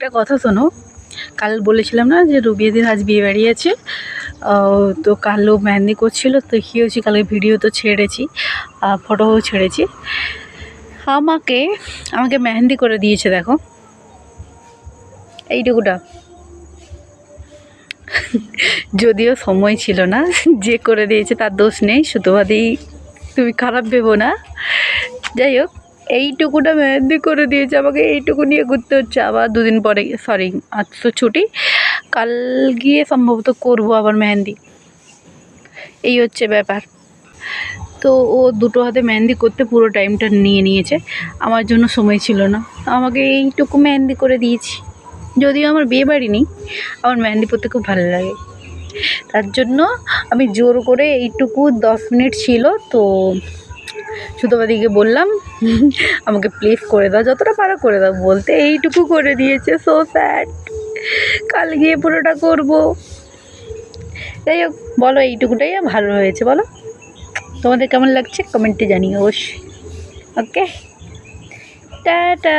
একটা কথা শোনো, কাল বলেছিলাম না যে রুবিয়াদির আজ বিয়ে বাড়ি আছে, তো কালও মেহেন্দি করছিল। তো কী হয়েছে, কালকে ভিডিও তো ছেড়েছি, ফটোও ছেড়েছি। আমাকে আমাকে মেহেন্দি করে দিয়েছে, দেখো এইটুকুটা। যদিও সময় ছিল না, যে করে দিয়েছে তার দোষ নেই, সুতোবাদী তুমি খারাপ ভেবো না। যাই হোক, এইটুকুটা মেহেন্দি করে দিয়েছে আমাকে, এইটুকু নিয়ে ঘুরতে হচ্ছে। আবার দুদিন পরে, সরি আজ তো ছুটি, কাল গিয়ে সম্ভবত করবো আবার মেহেন্দি। এই হচ্ছে ব্যাপার। তো ও দুটো হাতে মেহেন্দি করতে পুরো টাইমটা নিয়ে নিয়েছে, আমার জন্য সময় ছিল না। আমাকে এইটুকু মেহেন্দি করে দিয়েছি। যদিও আমার বিয়ে বাড়ি নেই, আমার মেহেন্দি পরতে খুব ভালো লাগে, তার জন্য আমি জোর করে এইটুকু 10 মিনিট ছিল তো সুতোবাদিকে বললাম আমাকে প্লিজ করে দাও, যতটা পারো করে দাও, বলতে এইটুকু করে দিয়েছে। সো স্যাড, কাল গিয়ে পুরোটা করব। যাই হোক, বলো এইটুকুটাই ভালো হয়েছে, বলো তোমাদের কেমন লাগছে কমেন্টে জানিও অবশ্যই। ওকে, টাটা।